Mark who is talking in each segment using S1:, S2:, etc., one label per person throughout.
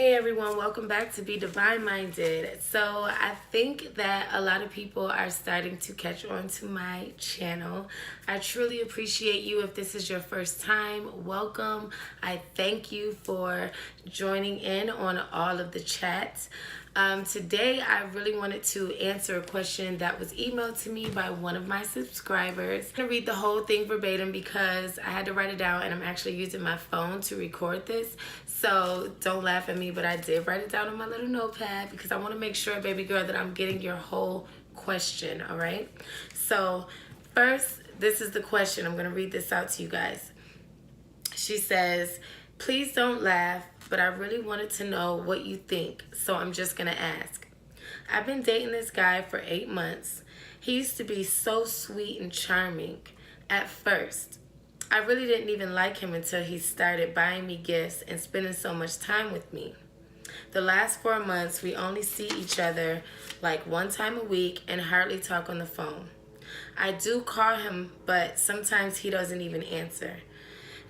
S1: Hey everyone, welcome back to Be Divine Minded. So I think that a lot of people are starting to catch on to my channel. I truly appreciate you. If this is your first time, welcome. I thank you for joining in on all of the chats. Today I really wanted to answer a question that was emailed to me by one of my subscribers. I'm going to read the whole thing verbatim because I had to write it down and I'm actually using my phone to record this. So don't laugh at me, but I did write it down on my little notepad because I want to make sure, baby girl, that I'm getting your whole question, all right? So first, this is the question. I'm going to read this out to you guys. She says, please don't laugh, but I really wanted to know what you think, so I'm just going to ask. I've been dating this guy for 8 months. He used to be so sweet and charming at first. I really didn't even like him until he started buying me gifts and spending so much time with me. The last 4 months, we only see each other like one time a week and hardly talk on the phone. I do call him, but sometimes he doesn't even answer.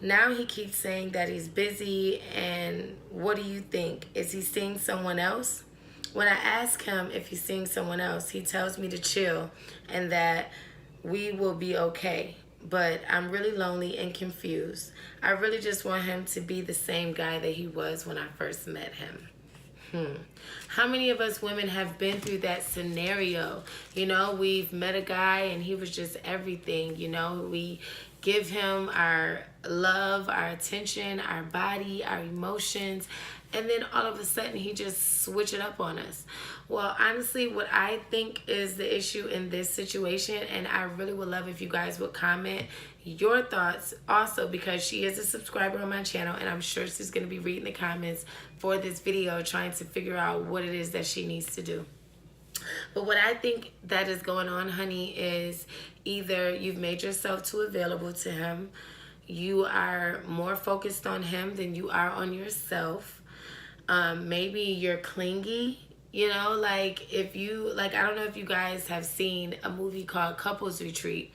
S1: Now he keeps saying that he's busy, and what do you think? Is he seeing someone else? When I ask him if he's seeing someone else, he tells me to chill and that we will be okay. But I'm really lonely and confused. I really just want him to be the same guy that he was when I first met him. How many of us women have been through that scenario? You know, we've met a guy and he was just everything. You know, we give him our love, our attention, our body, our emotions, and then all of a sudden he just switch it up on us. Well, honestly, what I think is the issue in this situation, and I really would love if you guys would comment your thoughts also, because she is a subscriber on my channel and I'm sure she's going to be reading the comments for this video trying to figure out what it is that she needs to do. But what I think that is going on, honey, is either you've made yourself too available to him, you are more focused on him than you are on yourself. Maybe you're clingy, you know, like if you, like, I don't know if you guys have seen a movie called Couples Retreat,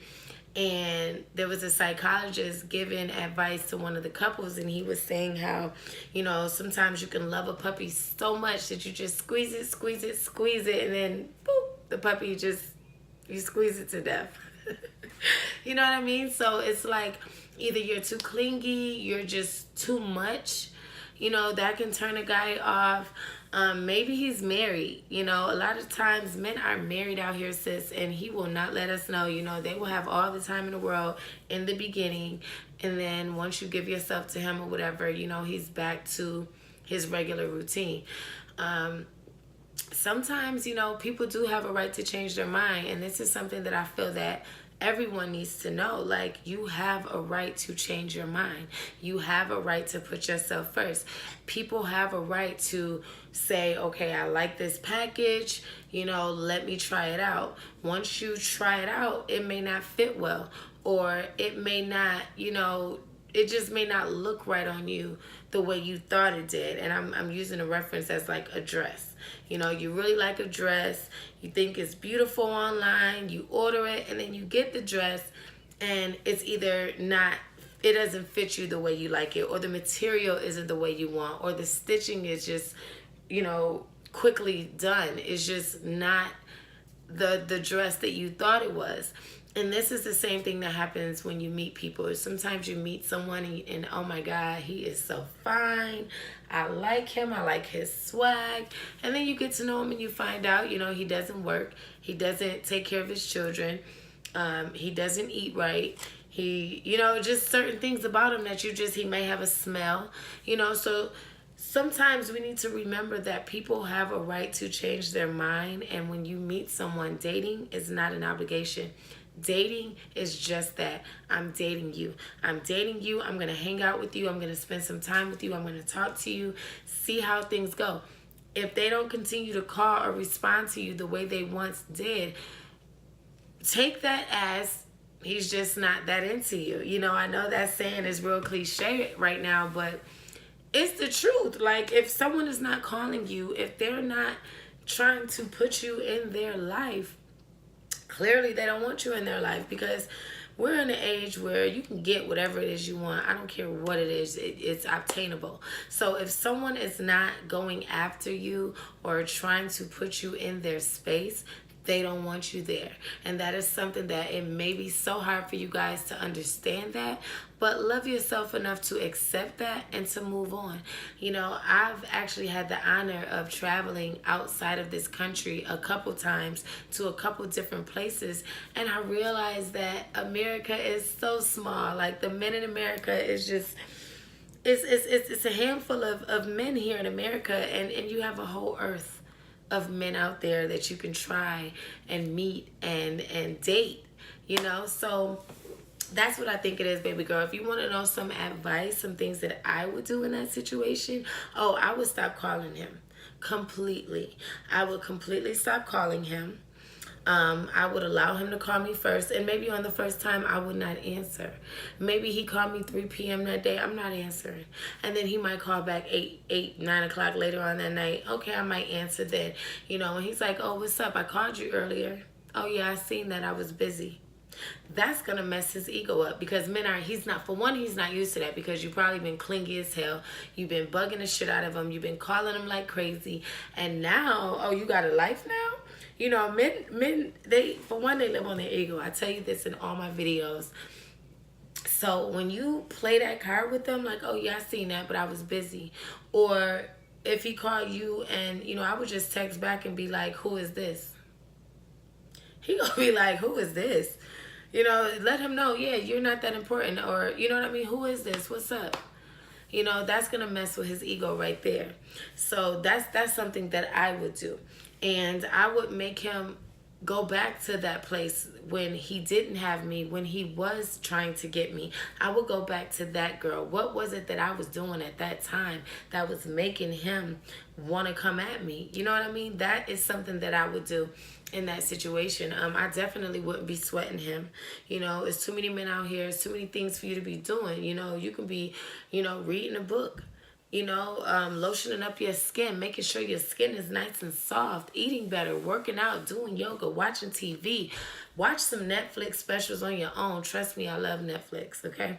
S1: and there was a psychologist giving advice to one of the couples, and he was saying how, you know, sometimes you can love a puppy so much that you just squeeze it, squeeze it, squeeze it, and then boop, the puppy just, you squeeze it to death. You know what I mean? So it's like either you're too clingy, you're just too much. You know, that can turn a guy off. Maybe he's married. You know, a lot of times men are married out here, sis, and he will not let us know. You know, they will have all the time in the world in the beginning, and then once you give yourself to him or whatever, you know, he's back to his regular routine. Sometimes, you know, people do have a right to change their mind, and this is something that I feel that everyone needs to know. Like, you have a right to change your mind. You have a right to put yourself first. People have a right to say, okay, I like this package, you know, let me try it out. Once you try it out, it may not fit well, or it may not, you know, it just may not look right on you the way you thought it did. And I'm using a reference as like a dress. You know, you really like a dress, you think it's beautiful online, you order it, and then you get the dress and it's either not, it doesn't fit you the way you like it, or the material isn't the way you want, or the stitching is just, you know, quickly done. It's just not the dress that you thought it was. And this is the same thing that happens when you meet people. Sometimes you meet someone and oh my God, he is so fine. I like him. I like his swag. And then you get to know him and you find out, you know, he doesn't work. He doesn't take care of his children. He doesn't eat right. He, you know, just certain things about him that he may have a smell, you know. So sometimes we need to remember that people have a right to change their mind. And when you meet someone, dating is not an obligation. Dating is just that. I'm dating you. I'm dating you. I'm going to hang out with you. I'm going to spend some time with you. I'm going to talk to you, see how things go. If they don't continue to call or respond to you the way they once did, take that as he's just not that into you. You know, I know that saying is real cliche right now, but it's the truth. Like, if someone is not calling you, if they're not trying to put you in their life, clearly they don't want you in their life. Because we're in an age where you can get whatever it is you want. I don't care what it is, it's obtainable. So if someone is not going after you or trying to put you in their space, they don't want you there. And that is something that it may be so hard for you guys to understand that, but love yourself enough to accept that and to move on. You know, I've actually had the honor of traveling outside of this country a couple times to a couple different places, and I realized that America is so small. Like, the men in America is just, it's a handful of men here in America, and you have a whole earth of men out there that you can try and meet and date, you know. So that's what I think it is, baby girl. If you want to know some advice, some things that I would do in that situation, oh, I would stop calling him completely. I would completely stop calling him. I would allow him to call me first, and maybe on the first time I would not answer. Maybe he called me 3 p.m. that day, I'm not answering. And then he might call back 9 o'clock later on that night. Okay, I might answer then. You know, and he's like, oh, what's up? I called you earlier. Oh, yeah, I seen that. I was busy. That's gonna mess his ego up, because he's not used to that, because you've probably been clingy as hell. You've been bugging the shit out of him. You've been calling him like crazy. And now, oh, you got a life now? You know, men, for one, they live on their ego. I tell you this in all my videos. So when you play that card with them, like, oh yeah, I seen that, but I was busy. Or if he called you and, you know, I would just text back and be like, who is this? He gonna be like, who is this? You know, let him know, yeah, you're not that important. Or, you know what I mean? Who is this? What's up? You know, that's going to mess with his ego right there. So that's something that I would do. And I would make him go back to that place when he didn't have me, when he was trying to get me. I would go back to that girl. What was it that I was doing at that time that was making him want to come at me? You know what I mean? That is something that I would do in that situation. I definitely wouldn't be sweating him. You know, it's too many men out here. It's too many things for you to be doing. You know, you can be, you know, reading a book, you know, lotioning up your skin, making sure your skin is nice and soft, eating better, working out, doing yoga, watching TV. Watch some Netflix specials on your own. Trust me, I love Netflix, okay?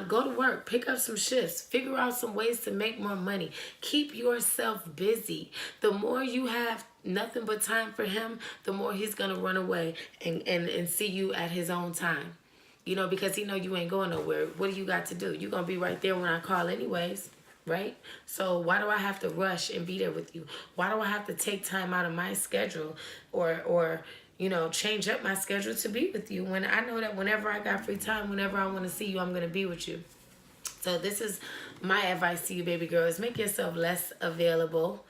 S1: Go to work, pick up some shifts, figure out some ways to make more money. Keep yourself busy. The more you have nothing but time for him, the more he's going to run away and see you at his own time. You know, because he know you ain't going nowhere. What do you got to do? You're going to be right there when I call anyways. Right? So why do I have to rush and be there with you? Why do I have to take time out of my schedule or you know, change up my schedule to be with you, when I know that whenever I got free time, whenever I want to see you, I'm going to be with you? So this is my advice to you, baby girls. Make yourself less available.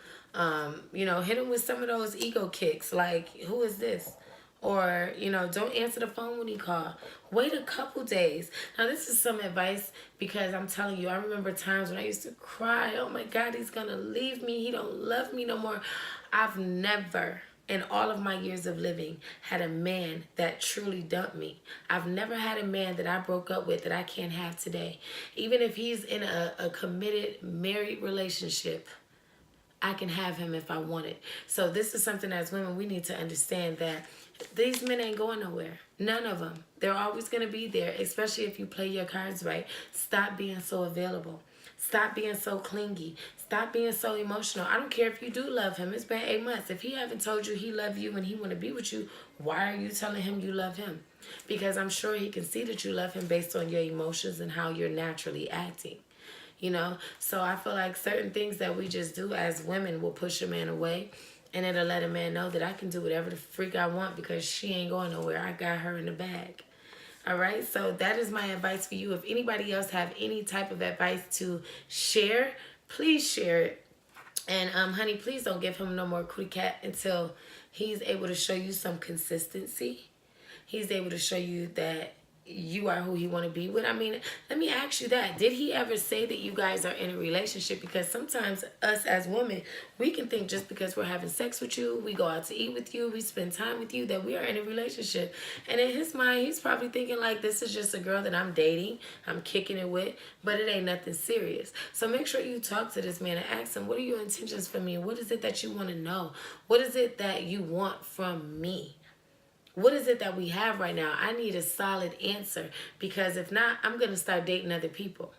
S1: You know, hit him with some of those ego kicks, like, who is this? Or, you know, don't answer the phone when he calls. Wait a couple days. Now, this is some advice, because I'm telling you, I remember times when I used to cry. Oh, my God, he's going to leave me. He don't love me no more. I've never, in all of my years of living, had a man that truly dumped me. I've never had a man that I broke up with that I can't have today. Even if he's in a committed, married relationship, I can have him if I want it. So this is something as women we need to understand, that these men ain't going nowhere. None of them. They're always going to be there, especially if you play your cards right. Stop being so available. Stop being so clingy. Stop being so emotional. I don't care if you do love him. It's been 8 months. If he haven't told you he love you and he want to be with you, why are you telling him you love him? Because I'm sure he can see that you love him based on your emotions and how you're naturally acting. You know, so I feel like certain things that we just do as women will push a man away, and it'll let a man know that I can do whatever the freak I want because she ain't going nowhere. I got her in the bag. All right, so that is my advice for you. If anybody else have any type of advice to share, please share it. And honey, please don't give him no more kitty cat until he's able to show you some consistency. He's able to show you that you are who he want to be with. I mean, let me ask you that. Did he ever say that you guys are in a relationship? Because sometimes us as women, we can think just because we're having sex with you, we go out to eat with you, we spend time with you, that we are in a relationship. And in his mind, he's probably thinking like, this is just a girl that I'm dating, I'm kicking it with, but it ain't nothing serious. So make sure you talk to this man and ask him, what are your intentions for me? What is it that you want to know? What is it that you want from me? What is it that we have right now? I need a solid answer, because if not, I'm going to start dating other people.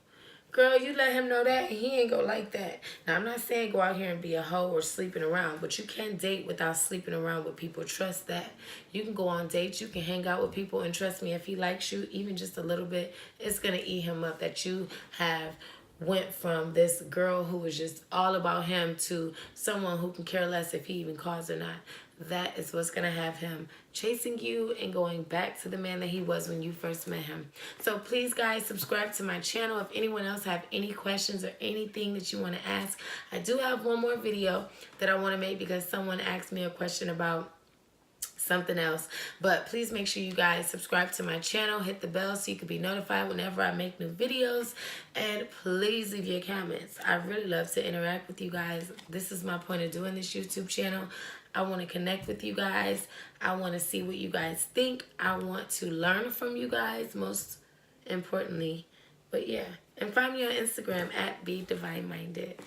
S1: Girl, you let him know that, and he ain't gonna like that. Now, I'm not saying go out here and be a hoe or sleeping around, but you can't date without sleeping around with people. Trust that. You can go on dates, you can hang out with people, and trust me, if he likes you, even just a little bit, it's gonna eat him up that you have went from this girl who was just all about him to someone who can care less if he even calls or not. That is what's going to have him chasing you and going back to the man that he was when you first met him. So please, guys, subscribe to my channel. If anyone else have any questions or anything that you want to ask, I do have one more video that I want to make because someone asked me a question about something else. But please make sure you guys subscribe to my channel, hit the bell so you can be notified whenever I make new videos, and please leave your comments. I really love to interact with you guys. This is my point of doing this YouTube channel. I want to connect with you guys. I want to see what you guys think. I want to learn from you guys, most importantly. But yeah, and find me on Instagram at BeDivineMinded.